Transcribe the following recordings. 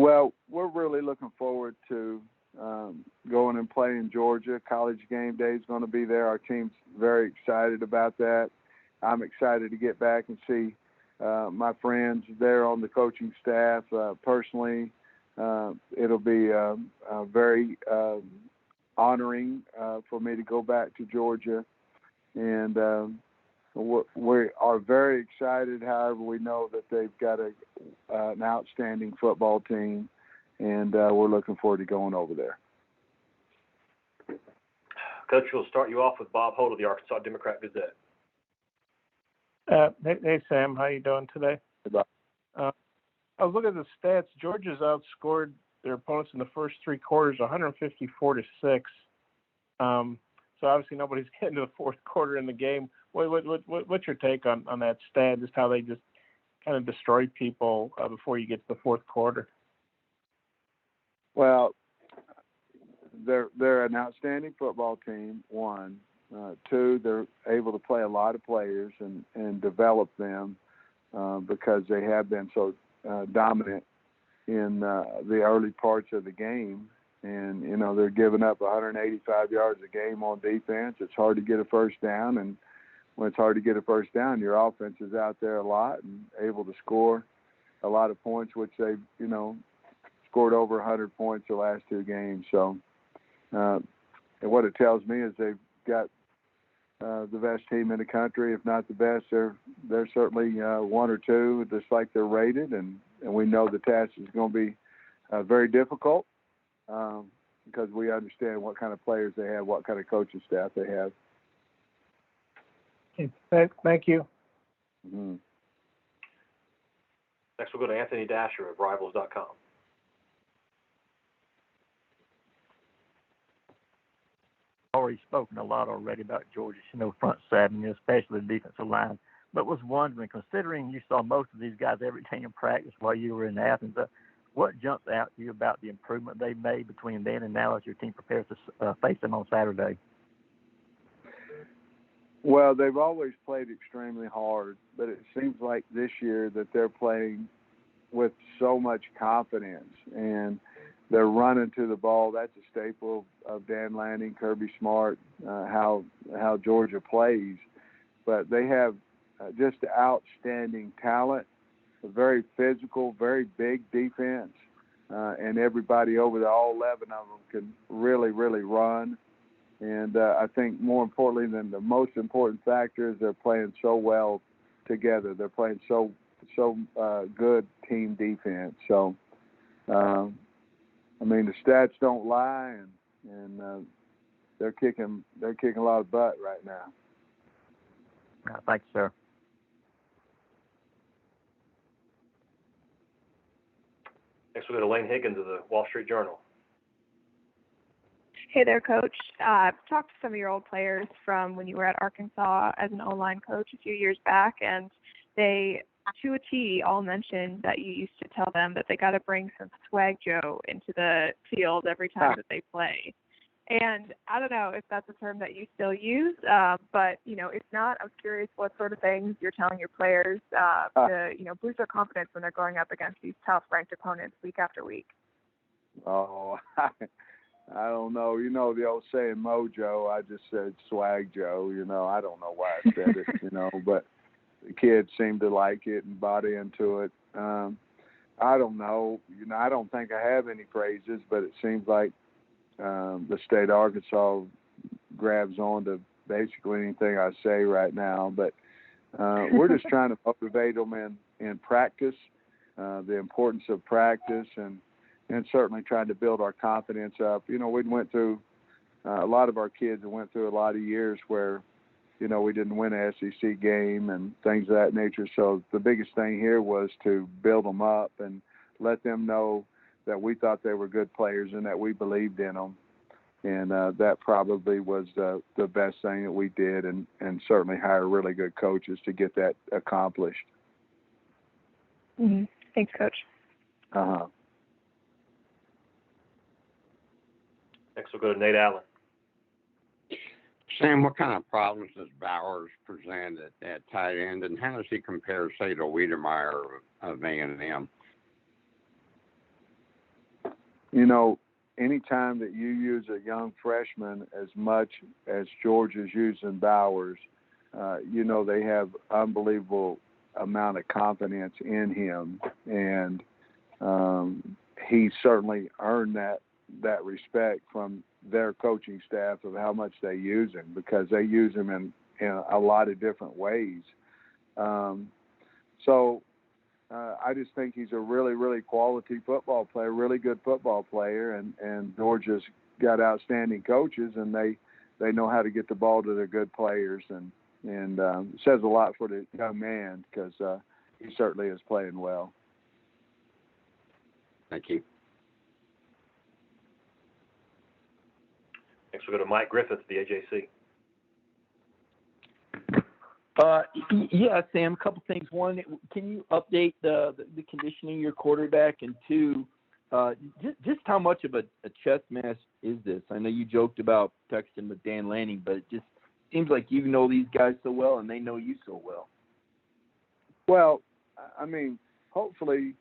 Well, we're really looking forward to going and playing Georgia. College game day is going to be there. Our team's very excited about that. I'm excited to get back and see my friends there on the coaching staff. Personally, it'll be very honoring for me to go back to Georgia. And we are very excited. However, we know that they've got an outstanding football team, and we're looking forward to going over there. Coach, we'll start you off with Bob Holt of the Arkansas Democrat-Gazette. Hey, Sam. How you doing today? Hey, Bob. I was looking at the stats. Georgia's outscored their opponents in the first three quarters 154-6. So obviously nobody's getting to the fourth quarter in the game. What's your take on that stat, just how they just kind of destroy people before you get to the fourth quarter? Well, they're an outstanding football team, one. Two, they're able to play a lot of players and develop them because they have been so dominant in the early parts of the game. And, you know, they're giving up 185 yards a game on defense. It's hard to get a first down. And when it's hard to get a first down, your offense is out there a lot and able to score a lot of points, which they've, you know, scored over 100 points the last two games. So and what it tells me is they've got the best team in the country. If not the best, they're certainly one or two, just like they're rated. And we know the task is going to be very difficult. Because we understand what kind of players they have, what kind of coaching staff they have. Okay. Thank you. Mm-hmm. Next, we'll go to Anthony Dasher of Rivals.com. Already spoken a lot already about Georgia's, front seven, especially the defensive line. But was wondering, considering you saw most of these guys every day in practice while you were in Athens, what jumps out to you about the improvement they made between then and now as your team prepares to face them on Saturday? Well, they've always played extremely hard, but it seems like this year that they're playing with so much confidence, and they're running to the ball. That's a staple of Dan Lanning, Kirby Smart, how Georgia plays. But they have just outstanding talent, a very physical, very big defense, and everybody over there, all 11 of them, can really, really run. And I think more importantly than the most important factor is they're playing so well together. They're playing so good team defense. So, I mean, the stats don't lie, and they're kicking a lot of butt right now. Thanks, sir. Next, we'll go to Lane Higgins of the Wall Street Journal. Hey there, Coach. I've talked to some of your old players from when you were at Arkansas as an O-line coach a few years back, and they, to a T, all mentioned that you used to tell them that they got to bring some swag Joe into the field every time that they play. And I don't know if that's a term that you still use, but, if not, I was curious what sort of things you're telling your players to, boost their confidence when they're going up against these tough ranked opponents week after week. Oh, I don't know. The old saying, Mojo, I just said swag Joe. I don't know why I said it, but the kids seem to like it and bought into it. I don't know. I don't think I have any phrases, but it seems like the state of Arkansas grabs on to basically anything I say right now. But we're just trying to motivate them in practice, the importance of practice, and certainly trying to build our confidence up. We went through a lot of our kids went through a lot of years where, we didn't win an SEC game and things of that nature. So the biggest thing here was to build them up and let them know that we thought they were good players and that we believed in them. And that probably was the best thing that we did, and certainly hire really good coaches to get that accomplished. Mm-hmm. Thanks, Coach. Uh-huh. Next, we'll go to Nate Allen. Sam, what kind of problems does Bowers present at tight end, and how does he compare, say, to Wiedemeyer of A&M? you know, anytime that you use a young freshman as much as Georgia's using Bowers, you know, they have unbelievable amount of confidence in him, and he certainly earned that respect from their coaching staff of how much they use him, because they use him in a lot of different ways. I just think he's a really, really quality football player, really good football player, and Georgia's got outstanding coaches, and they know how to get the ball to their good players, and it says a lot for the young man, because he certainly is playing well. Thank you. Next we'll go to Mike Griffith, the AJC. Yeah, Sam, a couple things. One, can you update the conditioning of your quarterback? And two, just how much of a chess match is this? I know you joked about texting with Dan Lanning, but it just seems like you know these guys so well and they know you so well. Well, I mean, hopefully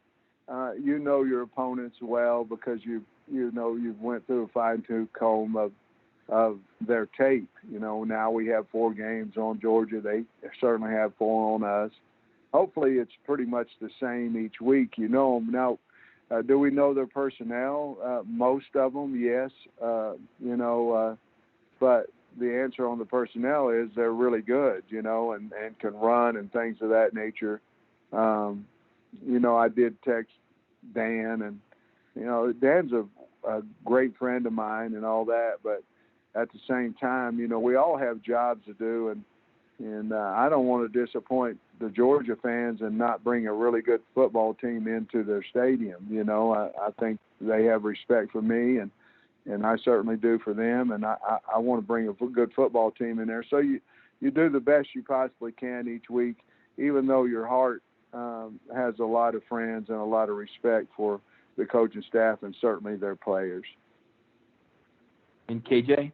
you know your opponents well, because you've went through a fine-tooth comb of their tape. You know, now we have 4 games on Georgia. They certainly have 4 on us. Hopefully it's pretty much the same each week. You know them. Now, do we know their personnel? Most of them, yes. But the answer on the personnel is they're really good, you know, and can run and things of that nature. You know, I did text Dan, and, you know, Dan's a great friend of mine and all that, but at the same time, you know, we all have jobs to do, and I don't want to disappoint the Georgia fans and not bring a really good football team into their stadium. You know, I think they have respect for me, and I certainly do for them, and I want to bring a good football team in there. So you do the best you possibly can each week, even though your heart has a lot of friends and a lot of respect for the coaching staff and certainly their players. And KJ?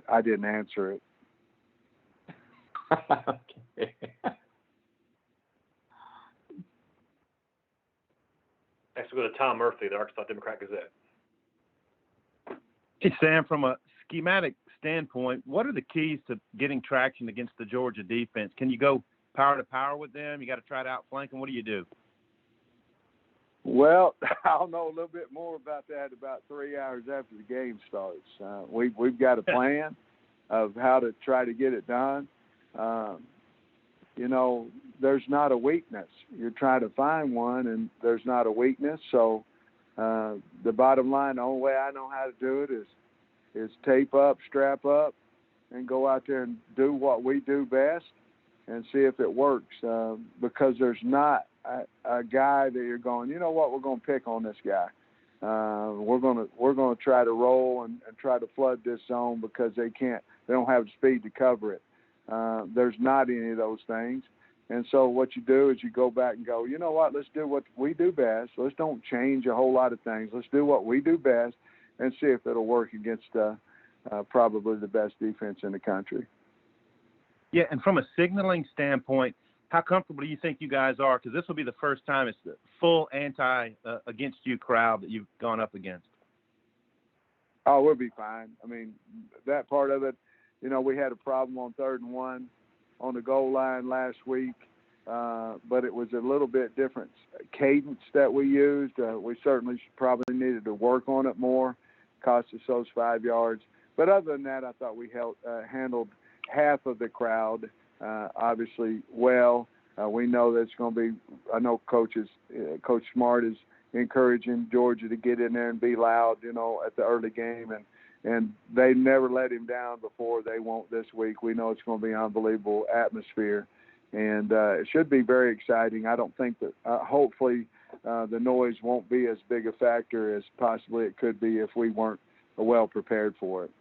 I didn't answer it. Okay. Next we'll go to Tom Murphy, the Arkansas Democrat-Gazette. Hey, Sam, from a schematic standpoint, what are the keys to getting traction against the Georgia defense? Can you go power to power with them? You got to try to outflank them. What do you do? Well, I'll know a little bit more about that about 3 hours after the game starts. We've got a plan of how to try to get it done. You know, there's not a weakness. You're trying to find one, and there's not a weakness. So the bottom line, the only way I know how to do it is tape up, strap up, and go out there and do what we do best and see if it works. Because there's not a guy that you're going, you know what, we're going to pick on this guy. We're going to try to roll and try to flood this zone because they don't have the speed to cover it. There's not any of those things. And so what you do is you go back and go, you know what, let's do what we do best. Let's don't change a whole lot of things. Let's do what we do best and see if it'll work against probably the best defense in the country. Yeah, and from a signaling standpoint, how comfortable do you think you guys are? Because this will be the first time it's the full against you crowd that you've gone up against. Oh, we'll be fine. I mean, that part of it, you know, we had a problem on 3rd and 1 on the goal line last week, but it was a little bit different cadence that we used. We certainly probably needed to work on it more. Cost us those 5 yards. But other than that, I thought we handled half of the crowd obviously well. We know that's going to be, I know Coach Smart is encouraging Georgia to get in there and be loud, you know, at the early game. And they never let him down before. They won't this week. We know it's going to be an unbelievable atmosphere. And it should be very exciting. I don't think that hopefully the noise won't be as big a factor as possibly it could be if we weren't well prepared for it.